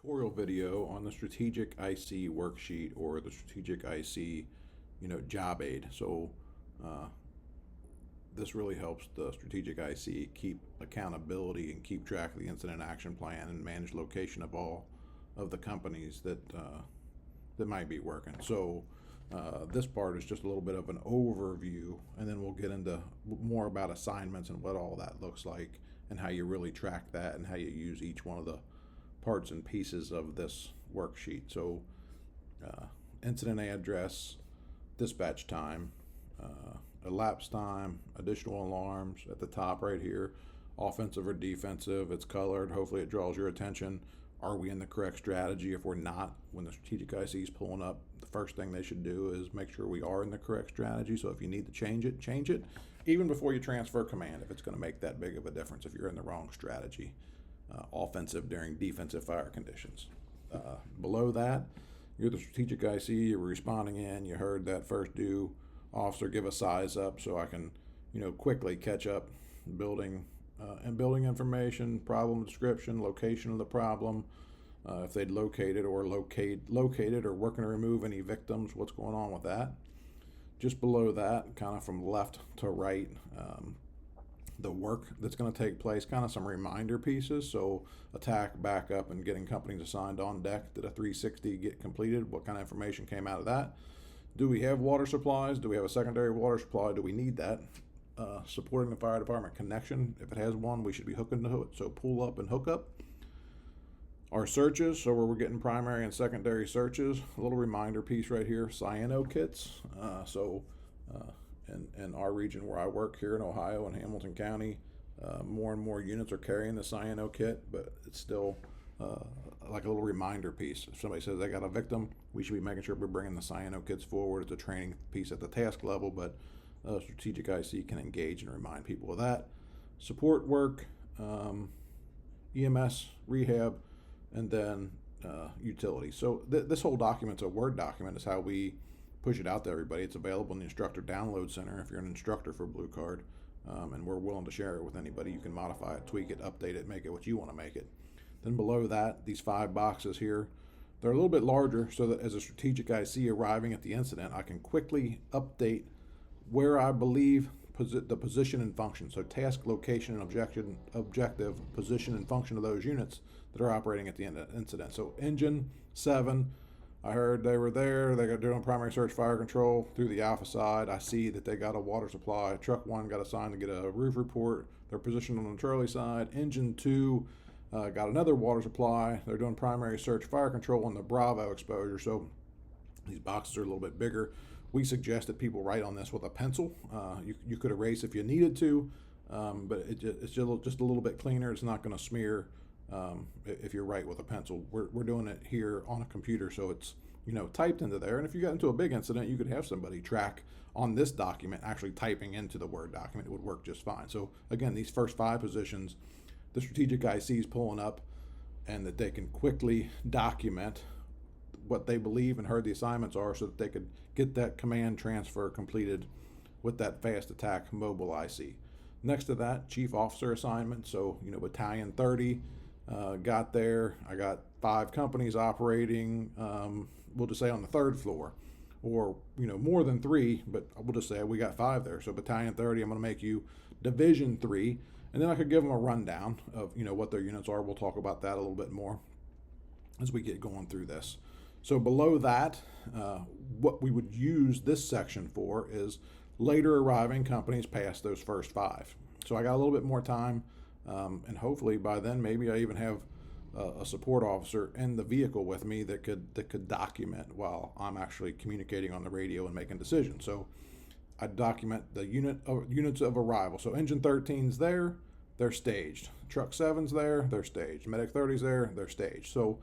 tutorial video on the strategic IC worksheet or the strategic IC, job aid. So uh, this really helps the strategic IC keep accountability and keep track of the incident action plan and manage location of all of the companies that might be working. So this part is just a little bit of an overview, and then we'll get into more about assignments and what all that looks like and how you really track that and how you use each one of the parts and pieces of this worksheet. So incident address, dispatch time, elapsed time, additional alarms at the top right here, offensive or defensive, it's colored, hopefully it draws your attention. Are we in the correct strategy? If we're not, when the strategic IC is pulling up, the first thing they should do is make sure we are in the correct strategy. So if you need to change it, even before you transfer command, if it's going to make that big of a difference if you're in the wrong strategy. Offensive during defensive fire conditions. Below that, you're the strategic IC, you're responding in, you heard that first due officer give a size up so I can, quickly catch up building and building information, problem description, location of the problem, if they'd located or working to remove any victims, what's going on with that. Just below that, kind of from left to right, the work that's going to take place, kind of some reminder pieces. So attack, backup, and getting companies assigned on deck. Did a 360 get completed? What kind of information came out of that? Do we have water supplies? Do we have a secondary water supply? Do we need that? Supporting the fire department connection. If it has one, we should be hooking to it. So pull up and hook up. Our searches, so where we're getting primary and secondary searches. A little reminder piece right here, cyano kits. In our region where I work here in Ohio in Hamilton County, more and more units are carrying the cyano kit, but it's still like a little reminder piece. If somebody says they got a victim, we should be making sure we're bringing the cyano kits forward. It's a training piece at the task level, but strategic IC can engage and remind people of that. Support work, EMS, rehab, and then utilities. So this whole document's a Word document. Is how we push it out to everybody. It's available in the instructor download center if you're an instructor for Blue Card, and we're willing to share it with anybody. You can modify it, tweak it, update it, make it what you want to make it. Then below that, these 5 boxes here, they're a little bit larger so that as a strategic IC arriving at the incident, I can quickly update where I believe the position and function. So task, location, and objective, position and function of those units that are operating at the incident. So engine 7, I heard they were there. They got doing primary search fire control through the alpha side. I see that they got a water supply. Truck 1 got assigned to get a roof report. They're positioned on the Charlie side. Engine 2 got another water supply. They're doing primary search fire control on the Bravo exposure. So these boxes are a little bit bigger. We suggest that people write on this with a pencil. You could erase if you needed to, but it's just a little bit cleaner. It's not going to smear if you write with a pencil. We're doing it here on a computer, so it's typed into there. And if you got into a big incident, you could have somebody track on this document actually typing into the Word document. It would work just fine. So again, these first 5 positions, the strategic IC is pulling up, and that they can quickly document what they believe and heard the assignments are, so that they could get that command transfer completed with that fast attack mobile IC. Next to that, chief officer assignment. So battalion 30 got there. I got 5 companies operating. We'll just say on the 3rd floor, or more than 3, but we'll just say we got 5 there. So battalion 30, I'm going to make you division 3, and then I could give them a rundown of what their units are. We'll talk about that a little bit more as we get going through this. So below that, what we would use this section for is later arriving companies past those first 5. So I got a little bit more time, and hopefully by then maybe I even have a support officer in the vehicle with me that could document while I'm actually communicating on the radio and making decisions. So I document the units of arrival. So engine 13's there, they're staged. Truck 7's there, they're staged. Medic 30's there, they're staged. So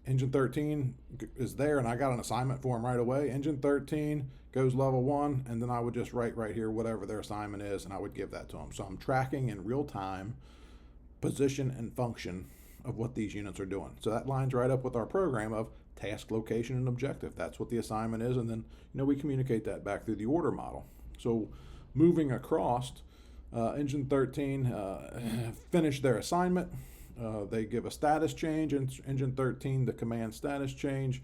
engine 13 is there, and I got an assignment for them right away. Engine 13 goes level 1, and then I would just write right here whatever their assignment is, and I would give that to them. So I'm tracking in real time position and function of what these units are doing. So that lines right up with our program of task, location, and objective. That's what the assignment is, and then we communicate that back through the order model. So moving across, engine 13 finished their assignment. They give a status change in engine 13, the command status change.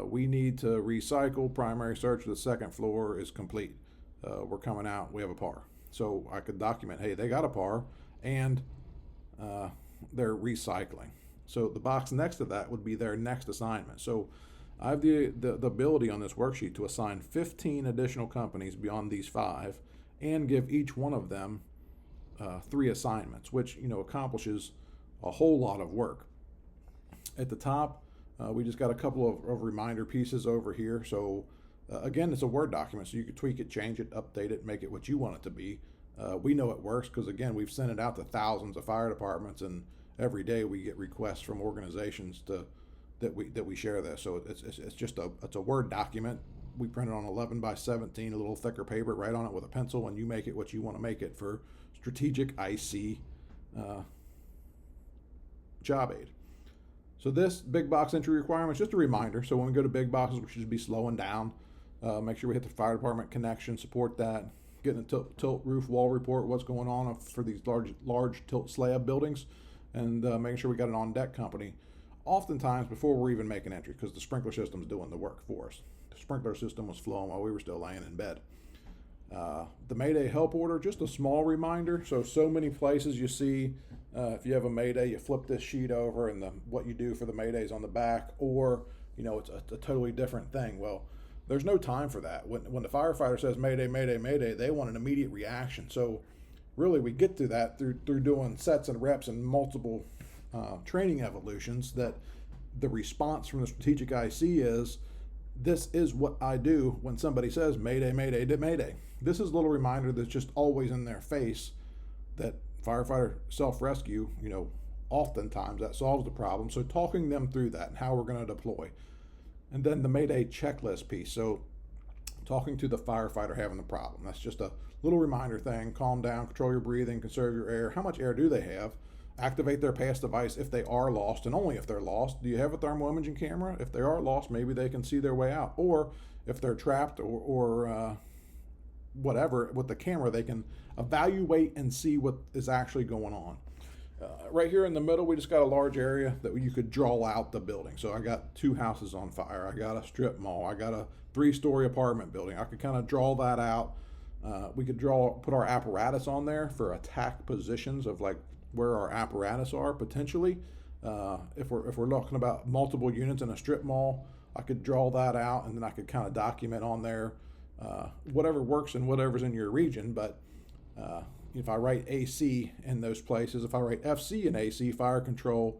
We need to recycle. Primary search of the second floor is complete. We're coming out. We have a par. So I could document, hey, they got a par, and they're recycling. So the box next to that would be their next assignment. So I have the ability on this worksheet to assign 15 additional companies beyond these 5 and give each one of them 3 assignments, which accomplishes a whole lot of work. At the top, we just got a couple of reminder pieces over here. So again, it's a Word document, so you can tweak it, change it, update it, make it what you want it to be. We know it works because, again, we've sent it out to thousands of fire departments, and every day we get requests from organizations that we share this. So it's just a Word document. We print it on 11 by 17, a little thicker paper, write on it with a pencil, and you make it what you want to make it for strategic IC job aid. So this big box entry requirement is just a reminder. So when we go to big boxes, we should be slowing down. Make sure we hit the fire department connection, support that. Getting a tilt roof wall report, what's going on for these large tilt slab buildings, and making sure we got an on-deck company. Oftentimes before we're even making entry, because the sprinkler system's doing the work for us. The sprinkler system was flowing while we were still laying in bed. The Mayday help order, just a small reminder. So many places you see, if you have a Mayday, you flip this sheet over and what you do for the Mayday is on the back, or it's a totally different thing. Well, there's no time for that. When the firefighter says Mayday, Mayday, Mayday, they want an immediate reaction. So really we get to that through doing sets and reps and multiple training evolutions, that the response from the strategic IC is, this is what I do when somebody says Mayday, Mayday, Mayday. This is a little reminder that's just always in their face, that firefighter self-rescue, oftentimes that solves the problem. So talking them through that and how we're going to deploy. And then the Mayday checklist piece. So talking to the firefighter having the problem. That's just a little reminder thing. Calm down, control your breathing, conserve your air. How much air do they have? Activate their pass device if they are lost, and only if they're lost. Do you have a thermal imaging camera? If they are lost, maybe they can see their way out. Or if they're trapped or whatever, with the camera, they can evaluate and see what is actually going on. Right here in the middle, we just got a large area that you could draw out the building. So I got 2 houses on fire. I got a strip mall. I got a 3-story apartment building. I could kind of draw that out. We could put our apparatus on there for attack positions of like where our apparatus are potentially. If we're talking about multiple units in a strip mall, I could draw that out, and then I could kind of document on there whatever works and whatever's in your region. But if I write AC in those places, if I write FC in AC, fire control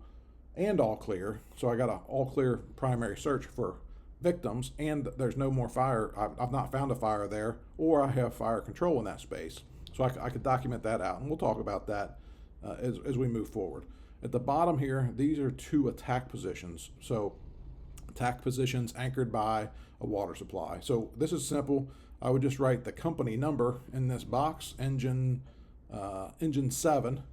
and all clear, so I got an all clear primary search for victims, and there's no more fire, I've not found a fire there, or I have fire control in that space. So I could document that out, and we'll talk about that as we move forward. At the bottom here, these are 2 attack positions. So attack positions anchored by a water supply. So this is simple. I would just write the company number in this box. Engine 7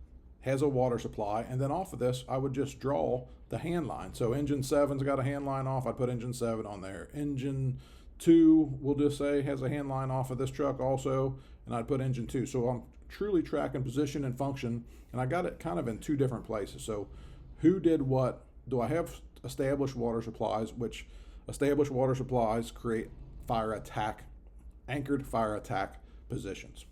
has a water supply, and then off of this I would just draw the hand line. So engine 7's got a hand line off, I'd put engine 7 on there. Engine 2, we'll just say, has a hand line off of this truck also, and I'd put engine 2. So I'm truly tracking position and function, and I got it kind of in 2 different places. So who did what? Do I have established water supplies, which established water supplies create anchored fire attack positions.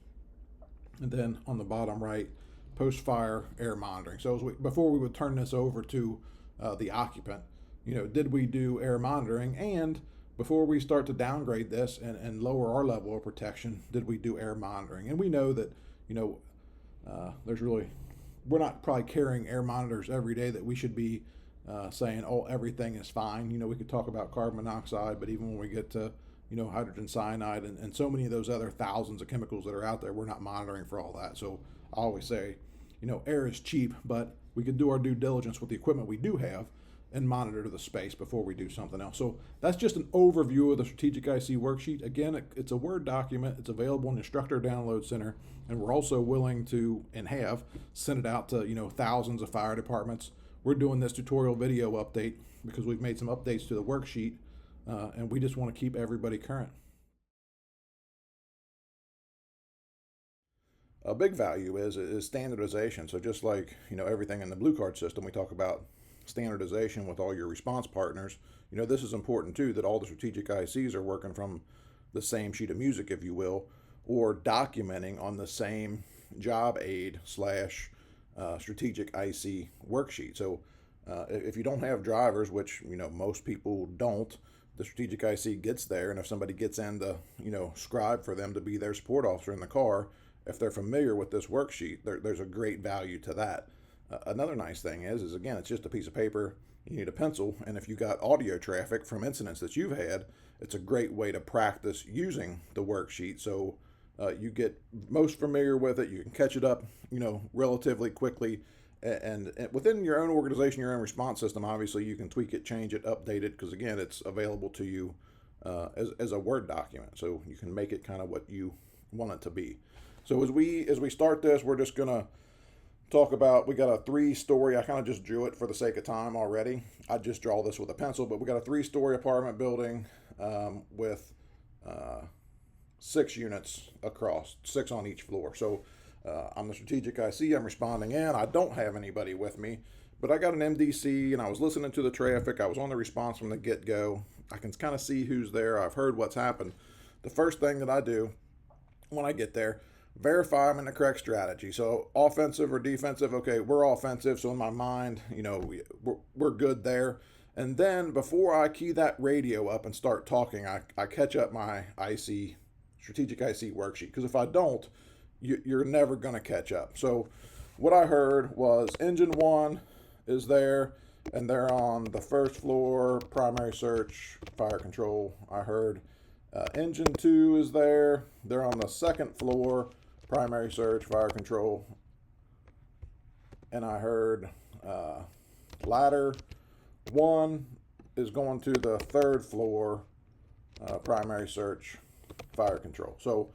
And then on the bottom right, post-fire air monitoring. So before we would turn this over to the occupant, did we do air monitoring? And before we start to downgrade this and lower our level of protection, did we do air monitoring? And we know that, we're not probably carrying air monitors every day that we should be saying, oh, everything is fine. We could talk about carbon monoxide, but even when we get to hydrogen cyanide and so many of those other thousands of chemicals that are out there, we're not monitoring for all that. So I always say, air is cheap, but we could do our due diligence with the equipment we do have and monitor the space before we do something else. So that's just an overview of the Strategic IC worksheet. Again, it's a Word document. It's available in the Instructor Download Center, and we're also willing to and have sent it out to thousands of fire departments. We're doing this tutorial video update because we've made some updates to the worksheet, and we just want to keep everybody current. a big value is standardization. So just like, everything in the blue card system, we talk about standardization with all your response partners. This is important too, that all the strategic ICs are working from the same sheet of music, if you will, or documenting on the same job aid slash strategic IC worksheet. So if you don't have drivers, which most people don't, the strategic IC gets there, and if somebody gets in to scribe for them to be their support officer in the car, if they're familiar with this worksheet, there's a great value to that. Another nice thing is again, it's just a piece of paper. You need a pencil, and if you got audio traffic from incidents that you've had, it's a great way to practice using the worksheet. So you get most familiar with it. You can catch it up, relatively quickly. And within your own organization, your own response system, obviously you can tweak it, change it, update it, because again, it's available to you as a Word document. So you can make it kind of what you want it to be. So as we start this, we're just gonna talk about, we got a 3-story, I kind of just drew it for the sake of time already. I just draw this with a pencil, but we got a 3-story apartment building with 6 units across, 6 on each floor. So I'm the strategic IC, I'm responding in. I don't have anybody with me, but I got an MDC and I was listening to the traffic. I was on the response from the get-go. I can kind of see who's there. I've heard what's happened. The first thing that I do when I get there, verify I'm in the correct strategy. So offensive or defensive, okay, we're offensive. So in my mind, we're good there. And then before I key that radio up and start talking, I catch up my strategic IC worksheet. Because if I don't, you're never going to catch up. So what I heard was engine 1 is there, and they're on the first floor, primary search, fire control. I heard engine 2 is there. They're on the second floor, primary search, fire control. And I heard ladder 1 is going to the third floor, primary search, fire control. So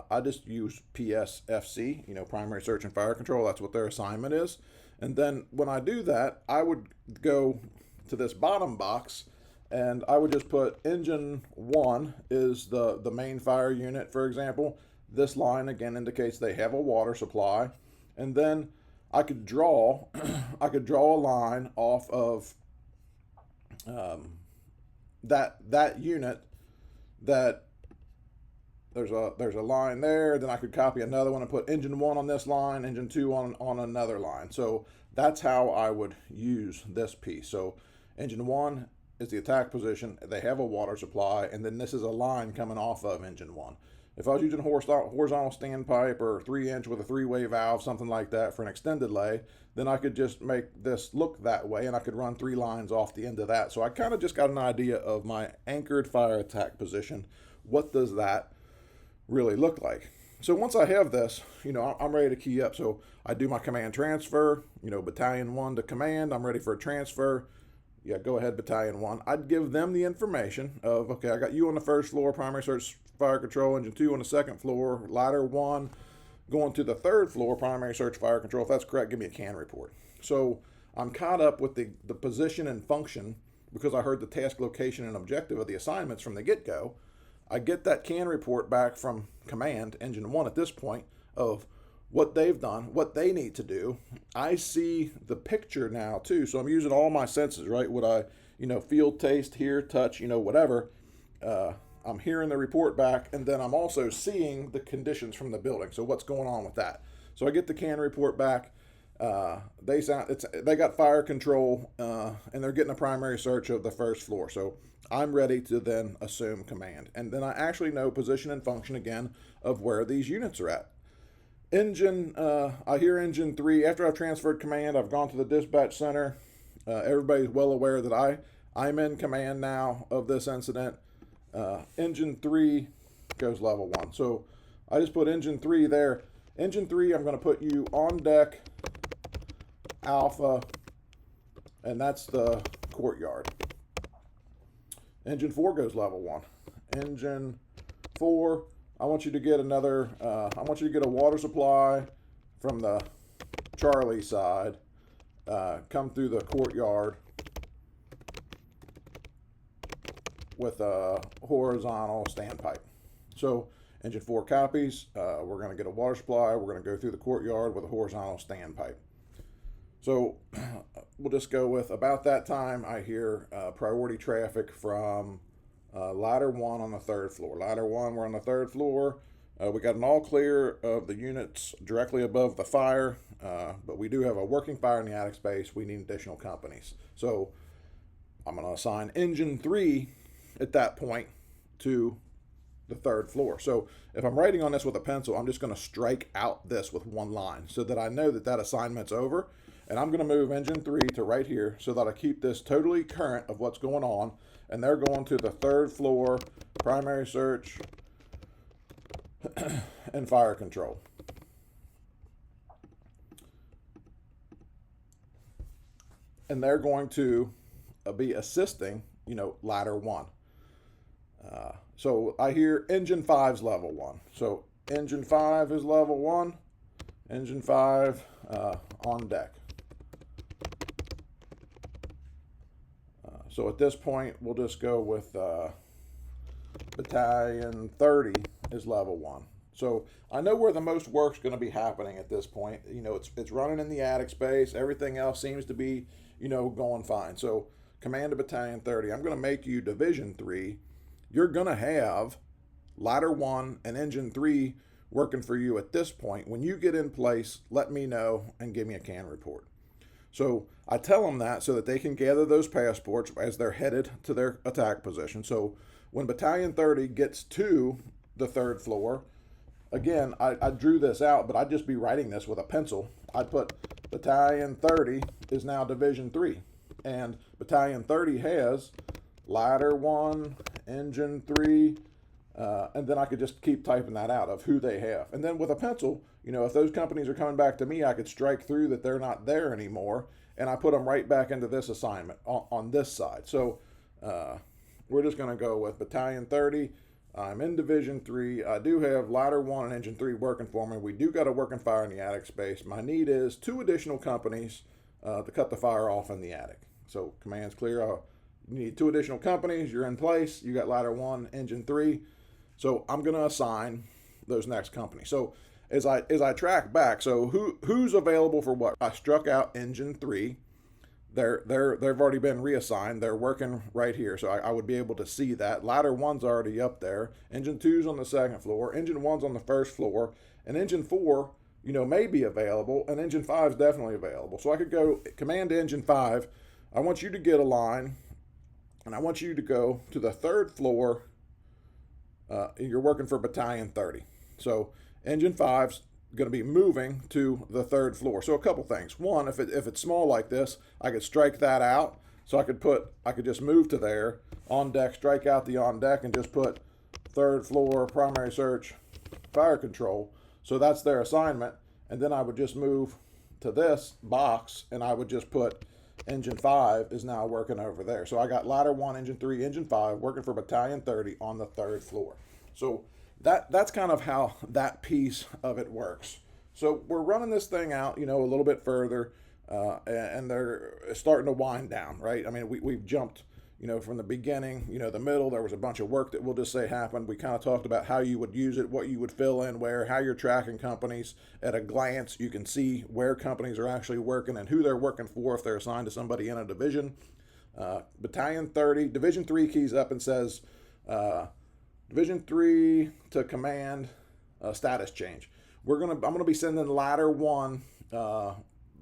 I just use PSFC, primary search and fire control. That's what their assignment is. And then when I do that, I would go to this bottom box and I would just put engine 1 is the main fire unit, for example. This line again indicates they have a water supply. And then I could draw a line off of that unit that there's a line there. Then I could copy another one and put engine 1 on this line, engine 2 on another line. So that's how I would use this piece. So engine 1 is the attack position. They have a water supply, and then this is a line coming off of engine 1. If I was using horizontal standpipe or 3-inch with a 3-way valve, something like that for an extended lay, then I could just make this look that way, and I could run 3 lines off the end of that. So I kind of just got an idea of my anchored fire attack position. What does that really look like? So once I have this, I'm ready to key up. So I do my command transfer, battalion 1 to command. I'm ready for a transfer. Yeah, go ahead, battalion 1. I'd give them the information of, okay, I got you on the first floor, primary search, fire control, engine 2 on the second floor, ladder 1 going to the third floor, primary search, fire control. If that's correct, give me a CAN report. So I'm caught up with the position and function because I heard the task, location, and objective of the assignments from the get-go. I get that CAN report back from command, engine 1 at this point, of what they've done, what they need to do. I see the picture now too. So I'm using all my senses, right? What I, feel, taste, hear, touch, whatever. I'm hearing the report back, and then I'm also seeing the conditions from the building. So what's going on with that? So I get the CAN report back. They got fire control, and they're getting a primary search of the first floor. So I'm ready to then assume command. And then I actually know position and function again of where these units are at. I hear engine 3. After I've transferred command, I've gone to the dispatch center. Everybody's well aware that I'm in command now of this incident. Engine 3 goes level 1. So I just put engine 3 there. Engine 3, I'm going to put you on deck, alpha, and that's the courtyard. Engine 4 goes level 1. Engine 4, I want you to get a water supply from the Charlie side, come through the courtyard with a horizontal standpipe. So Engine 4 copies, we're going to get a water supply. We're going to go through the courtyard with a horizontal standpipe. So we'll just go with about that time I hear priority traffic from ladder 1 on the 3rd floor. Ladder 1, we're on the 3rd floor. We got an all clear of the units directly above the fire, but we do have a working fire in the attic space. We need additional companies. So I'm going to assign engine 3 at that point to the 3rd floor. So if I'm writing on this with a pencil, I'm just going to strike out this with one line so that I know that that assignment's over. And I'm going to move engine 3 to right here so that I keep this totally current of what's going on. And they're going to the 3rd floor, primary search, and fire control. And they're going to be assisting, ladder 1. So I hear engine 5's level 1. So engine 5 is level 1. Engine 5 on deck. So at this point, we'll just go with battalion 30 is level 1. So I know where the most work's going to be happening at this point. It's running in the attic space. Everything else seems to be, going fine. So command to battalion 30. I'm going to make you division 3. You're going to have ladder 1 and engine 3 working for you at this point. When you get in place, let me know and give me a can report. So I tell them that so that they can gather those passports as they're headed to their attack position. So when battalion 30 gets to the 3rd floor, again, I drew this out, but I'd just be writing this with a pencil. I'd put battalion 30 is now division 3. And battalion 30 has ladder 1, engine 3, and then I could just keep typing that out of who they have. And then with a pencil, if those companies are coming back to me, I could strike through that they're not there anymore, and I put them right back into this assignment on this side. So we're just going to go with battalion 30. I'm in division 3. I do have ladder 1 and engine 3 working for me. We do got a working fire in the attic space. My need is 2 additional companies to cut the fire off in the attic. So command's clear. You need 2 additional companies. You're in place. You got ladder 1, engine 3. So I'm going to assign those next companies. So as I track back, so who's available for what? I struck out engine 3. They've already been reassigned. They're working right here, so I would be able to see that. Ladder 1's already up there. Engine 2's on the 2nd floor. Engine 1's on the 1st floor, and engine 4, may be available, and engine 5's definitely available. So I could go command engine 5. I want you to get a line, and I want you to go to the 3rd floor. You're working for battalion 30. So engine 5's going to be moving to the 3rd floor. So a couple things. One, if it's small like this, I could strike that out. So I could just move to there, on deck, strike out the on deck, and just put 3rd floor, primary search, fire control. So that's their assignment. And then I would just move to this box, and I would just put engine 5 is now working over there. So I got ladder 1, engine 3, engine 5 working for battalion 30 on the 3rd floor. So that's kind of how that piece of it works. So we're running this thing out, a little bit further, and they're starting to wind down, right? I mean, we've jumped, from the beginning, the middle. There was a bunch of work that we'll just say happened. We kind of talked about how you would use it, what you would fill in where, how you're tracking companies. At a glance, you can see where companies are actually working and who they're working for if they're assigned to somebody in a division. Battalion 30, Division 3 keys up and says, Division 3 to command status change. I'm gonna be sending ladder 1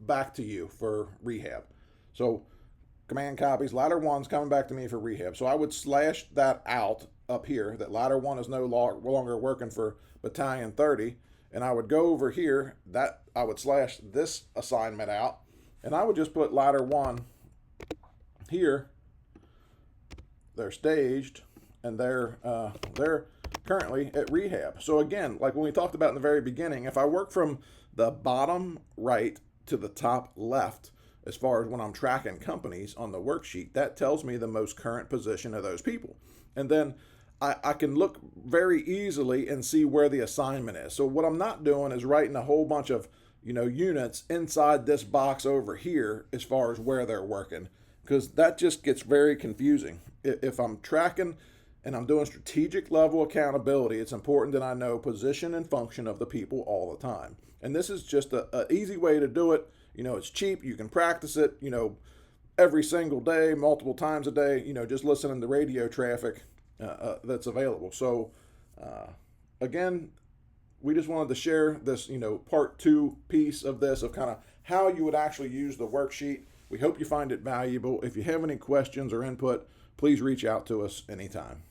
back to you for rehab. So command copies, ladder 1's coming back to me for rehab. So I would slash that out up here, that ladder 1 is no longer working for battalion 30, and I would go over here, that I would slash this assignment out, and I would just put ladder 1 here. They're staged, and they're currently at rehab. So again, like when we talked about in the very beginning, if I work from the bottom right to the top left, as far as when I'm tracking companies on the worksheet, that tells me the most current position of those people. And then I can look very easily and see where the assignment is. So what I'm not doing is writing a whole bunch of units inside this box over here as far as where they're working, because that just gets very confusing. If I'm tracking and I'm doing strategic level accountability, it's important that I know position and function of the people all the time. And this is just a easy way to do it. It's cheap. You can practice it, every single day, multiple times a day, just listening to radio traffic that's available. So, again, we just wanted to share this, part two piece of this, of kind of how you would actually use the worksheet. We hope you find it valuable. If you have any questions or input, please reach out to us anytime.